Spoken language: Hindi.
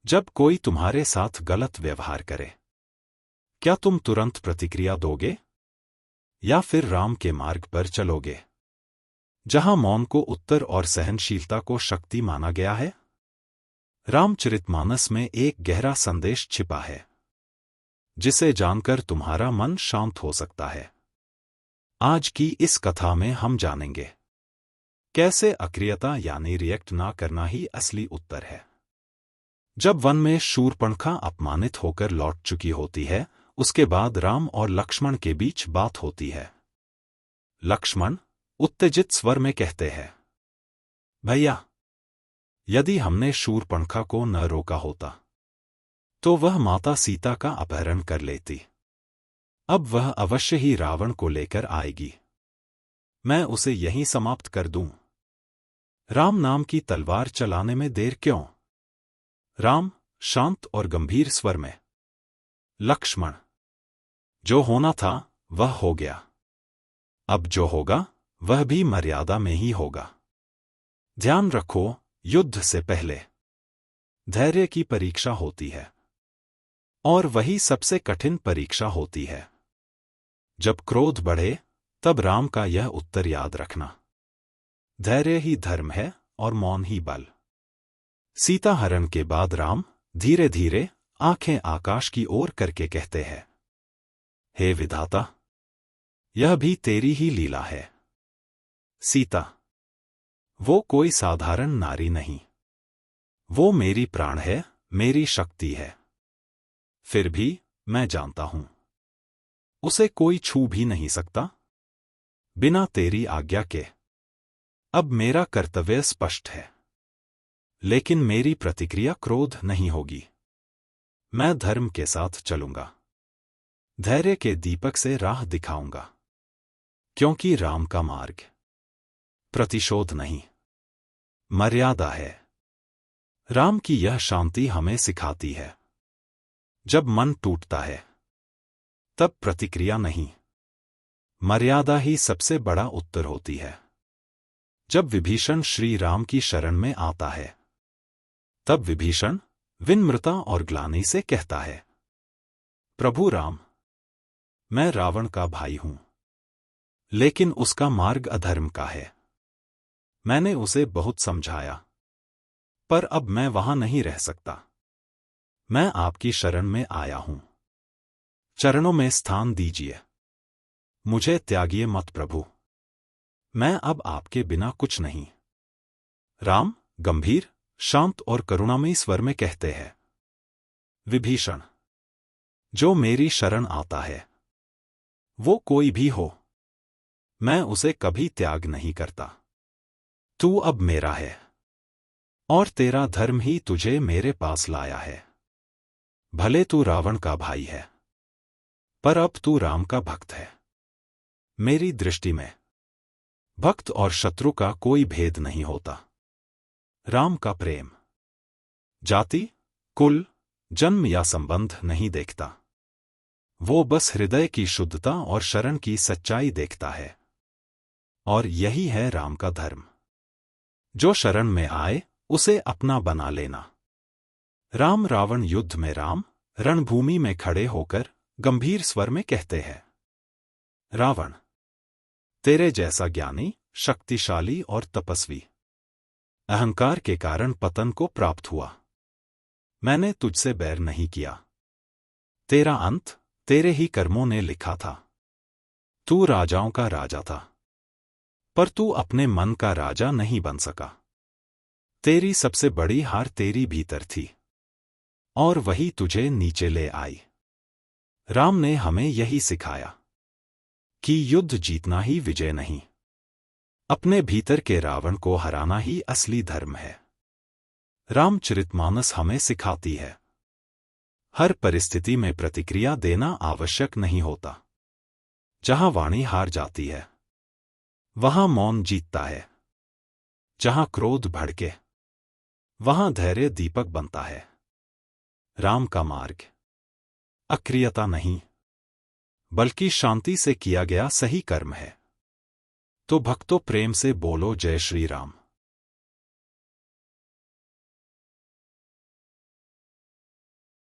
जब कोई तुम्हारे साथ गलत व्यवहार करे, क्या तुम तुरंत प्रतिक्रिया दोगे या फिर राम के मार्ग पर चलोगे, जहां मौन को उत्तर और सहनशीलता को शक्ति माना गया है? रामचरितमानस में एक गहरा संदेश छिपा है, जिसे जानकर तुम्हारा मन शांत हो सकता है। आज की इस कथा में हम जानेंगे कैसे अक्रियता यानी रिएक्ट ना करना ही असली उत्तर है। जब वन में शूर्पणखा अपमानित होकर लौट चुकी होती है, उसके बाद राम और लक्ष्मण के बीच बात होती है। लक्ष्मण उत्तेजित स्वर में कहते हैं, भैया, यदि हमने शूर्पणखा को न रोका होता तो वह माता सीता का अपहरण कर लेती। अब वह अवश्य ही रावण को लेकर आएगी। मैं उसे यहीं समाप्त कर दूं। राम नाम की तलवार चलाने में देर क्यों? राम शांत और गंभीर स्वर में, लक्ष्मण, जो होना था वह हो गया। अब जो होगा वह भी मर्यादा में ही होगा। ध्यान रखो, युद्ध से पहले धैर्य की परीक्षा होती है, और वही सबसे कठिन परीक्षा होती है। जब क्रोध बढ़े तब राम का यह उत्तर याद रखना, धैर्य ही धर्म है और मौन ही बल। सीता हरण के बाद राम धीरे धीरे आंखें आकाश की ओर करके कहते हैं, हे विधाता, यह भी तेरी ही लीला है। सीता, वो कोई साधारण नारी नहीं, वो मेरी प्राण है, मेरी शक्ति है। फिर भी मैं जानता हूं, उसे कोई छू भी नहीं सकता बिना तेरी आज्ञा के। अब मेरा कर्तव्य स्पष्ट है, लेकिन मेरी प्रतिक्रिया क्रोध नहीं होगी। मैं धर्म के साथ चलूंगा, धैर्य के दीपक से राह दिखाऊंगा, क्योंकि राम का मार्ग प्रतिशोध नहीं, मर्यादा है। राम की यह शांति हमें सिखाती है, जब मन टूटता है तब प्रतिक्रिया नहीं, मर्यादा ही सबसे बड़ा उत्तर होती है। जब विभीषण श्री राम की शरण में आता है, तब विभीषण विनम्रता और ग्लानि से कहता है, प्रभु राम, मैं रावण का भाई हूं, लेकिन उसका मार्ग अधर्म का है। मैंने उसे बहुत समझाया, पर अब मैं वहां नहीं रह सकता। मैं आपकी शरण में आया हूं, चरणों में स्थान दीजिए, मुझे त्यागिए मत प्रभु। मैं अब आपके बिना कुछ नहीं। राम गंभीर, शांत और करुणामयी स्वर में कहते हैं, विभीषण, जो मेरी शरण आता है, वो कोई भी हो, मैं उसे कभी त्याग नहीं करता। तू अब मेरा है, और तेरा धर्म ही तुझे मेरे पास लाया है। भले तू रावण का भाई है, पर अब तू राम का भक्त है। मेरी दृष्टि में भक्त और शत्रु का कोई भेद नहीं होता। राम का प्रेम जाति, कुल, जन्म या संबंध नहीं देखता। वो बस हृदय की शुद्धता और शरण की सच्चाई देखता है। और यही है राम का धर्म। जो शरण में आए उसे अपना बना लेना। राम रावण युद्ध में राम रणभूमि में खड़े होकर गंभीर स्वर में कहते हैं, रावण, तेरे जैसा ज्ञानी, शक्तिशाली और तपस्वी अहंकार के कारण पतन को प्राप्त हुआ। मैंने तुझसे बैर नहीं किया। तेरा अंत तेरे ही कर्मों ने लिखा था। तू राजाओं का राजा था, पर तू अपने मन का राजा नहीं बन सका। तेरी सबसे बड़ी हार तेरी भीतर थी, और वही तुझे नीचे ले आई। राम ने हमें यही सिखाया कि युद्ध जीतना ही विजय नहीं, अपने भीतर के रावण को हराना ही असली धर्म है। रामचरितमानस हमें सिखाती है, हर परिस्थिति में प्रतिक्रिया देना आवश्यक नहीं होता। जहां वाणी हार जाती है, वहां मौन जीतता है। जहां क्रोध भड़के, वहां धैर्य दीपक बनता है। राम का मार्ग अक्रियता नहीं, बल्कि शांति से किया गया सही कर्म है। तो भक्तों, प्रेम से बोलो जय श्री राम।